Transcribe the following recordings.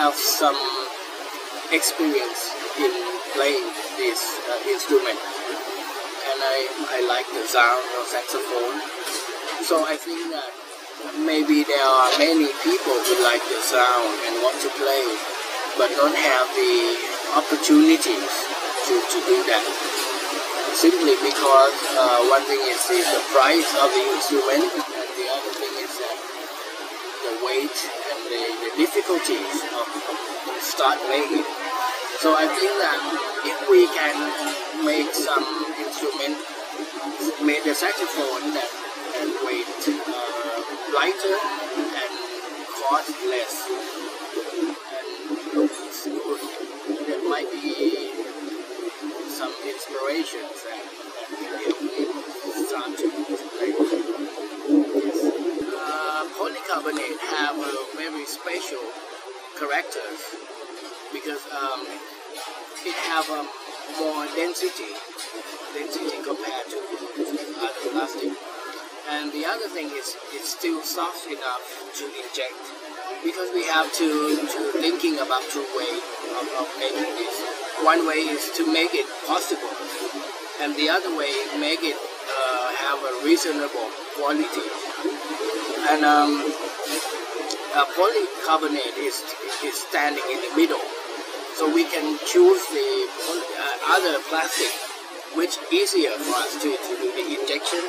have some experience in playing this instrument, and I like the sound of saxophone. So I think that maybe there are many people who like the sound and want to play, but don't have the opportunities to do that. Simply because one thing is the price of the instrument, and the other thing is that the weight and the difficulties of start making. So I think that if we can make some instrument, make the saxophone that and weight lighter and cost less, and looks good, there might be some inspirations that can help me start to play. Polycarbonate have a very special characters because it have more density compared to other plastic. And the other thing is it's still soft enough to inject, because we have to thinking about two ways of making this. One way is to make it possible, and the other way make it have a reasonable quality. And polycarbonate is standing in the middle, so we can choose the other plastic, which easier for us to do the injection,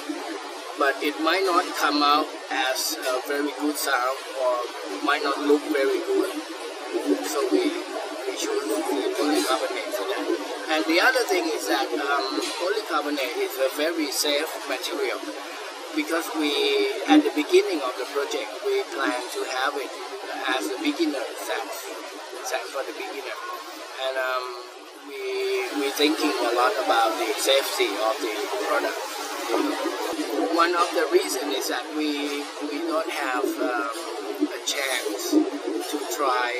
but it might not come out as a very good sound or might not look very good. So we choose the polycarbonate for that. And the other thing is that polycarbonate is a very safe material, because we, at the beginning of the project, we plan to have it as a beginner sax for the beginner. And we're thinking a lot about the safety of the product. One of the reasons is that we don't have a chance to try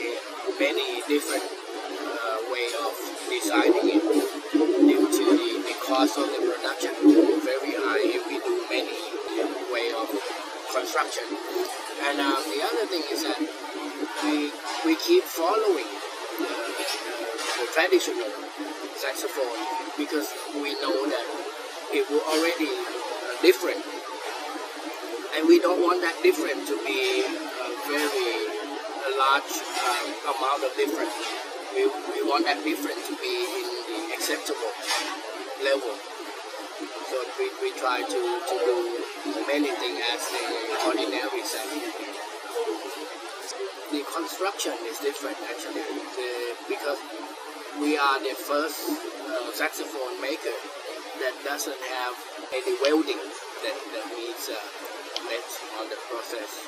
many different way of designing it, due to the cost of the production very high if we do many way of construction. And the other thing is that we keep following the traditional saxophone, because we know that it will already different, and we don't want that different to be a large amount of difference. We want that difference to be in the acceptable level. So we try to do many things as the ordinary sax. The construction is different actually, because we are the first saxophone maker that doesn't have any welding that needs less on the process.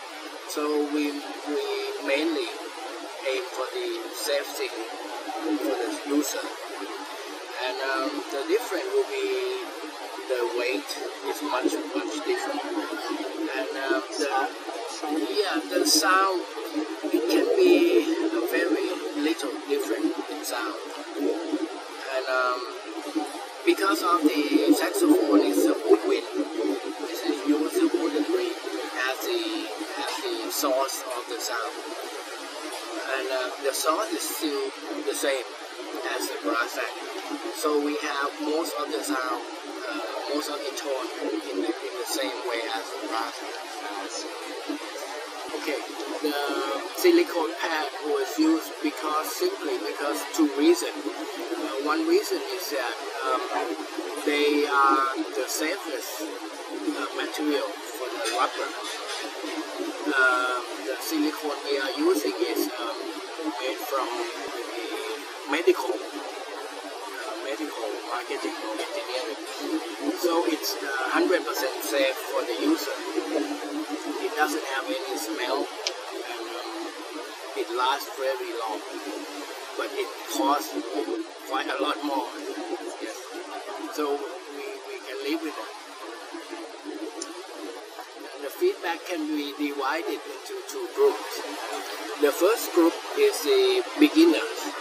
So we mainly aim for the safety for the user. And the difference will be the weight is much different. And the sound, it can be a very little different in sound. And because of the saxophone is a woodwind, it's a used wooden reed as the source of the sound. And the source is still the same as the brass sax. So we have most of the sound, most of the tone in the same way as the brass sax. Okay, the silicone pad was used simply because two reasons. One reason is that they are the safest material for the rubber. The silicone we are using is made from the medical marketing engineering. So it's 100% safe for the user. It doesn't have any smell, and it lasts very long, but it costs quite a lot more. Yes. So we can live with it. The feedback can be divided into two groups. The first group is the beginners.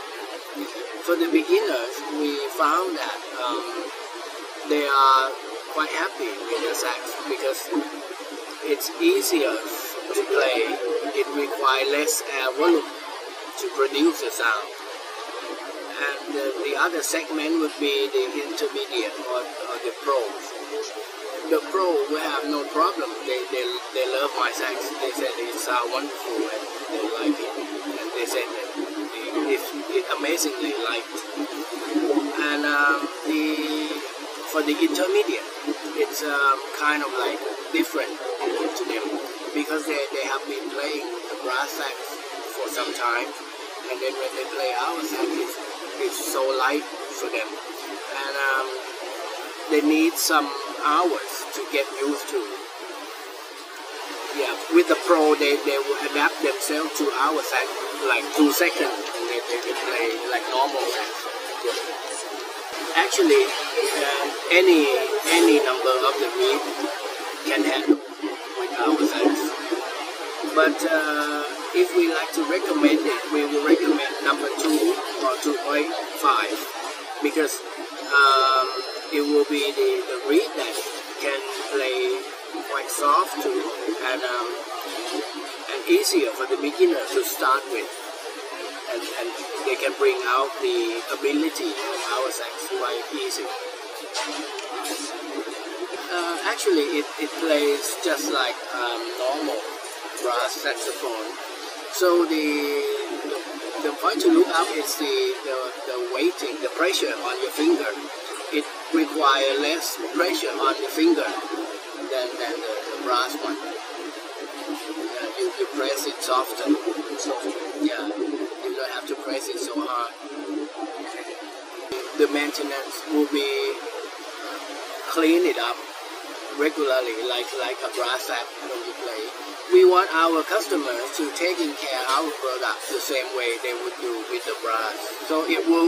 For the beginners, we found that they are quite happy with the sax because it's easier to play. It requires less air volume, to produce the sound. And the other segment would be the intermediate or the pros. The pro will have no problem. They love my sax. They said it sounds wonderful and they like it. And they said that it's amazingly liked. And for the intermediate, it's kind of like different to them because they have been playing the brass sax for some time. And then when they play our sax, it's so light for them. And they need some hours to get used to. Yeah, with the pro, they will adapt themselves to our sax like 2 seconds, and they can play like normal sax. Actually, any number of the beat can handle with our sax. But if we like to recommend it, we will recommend number 2 or 2.5 because it will be the reed that can play quite soft too, and easier for the beginner to start with, and they can bring out the ability of our sax quite easy. Actually, it plays just like normal brass saxophone. So the point to look up is the weighting, the pressure on your finger. It requires less pressure on the finger than the brass one. You press it softer. Yeah, you don't have to press it so hard. The maintenance will be clean it up regularly, like a brass sax when you play. We want our customers to taking care of our product the same way they would do with the brass. So it will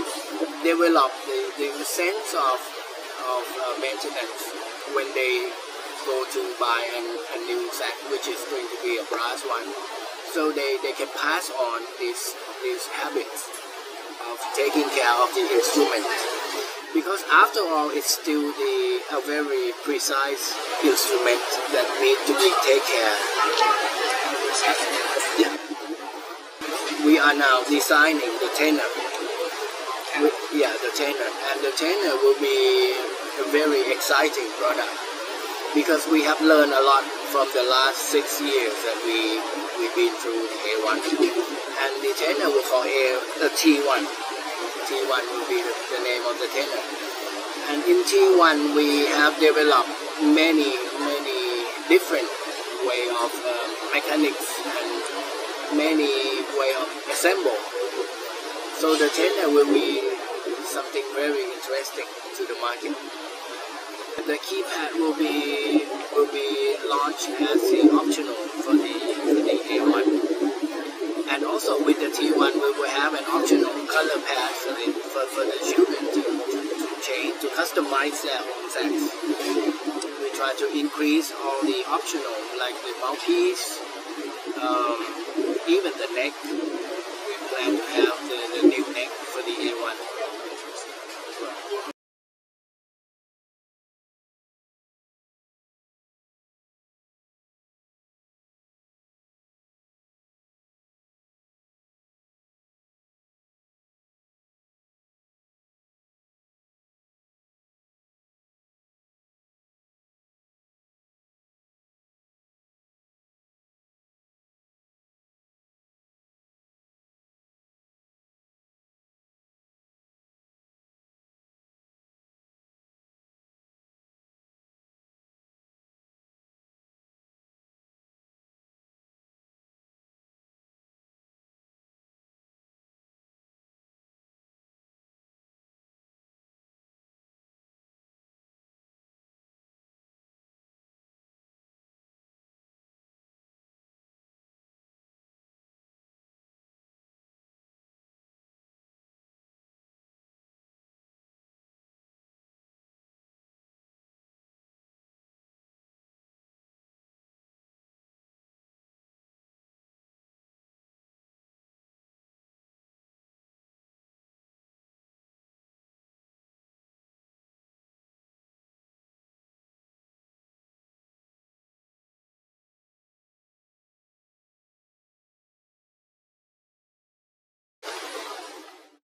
develop the sense of maintenance when they go to buy a new sax, which is going to be a brass one. So they can pass on these habits of taking care of the instrument. Because after all, it's still a very precise instrument that needs to be taken care of. Yeah. We are now designing the tenor. The tenor. And the tenor will be a very exciting product because we have learned a lot from the last 6 years that we've been through A1. And the tenor will call the T1. T1 will be the name of the tenor. And in T1 we have developed many different way of mechanics and many way of assemble. So the tenor will be something very interesting to the market. The keypad will be launched as the optional for the A1. And also with the T1, we will have an optional color pad for the children to change, to customize their own sax. We try to increase all the optional, like the mouthpiece, even the neck. We plan to have the new neck for the A1.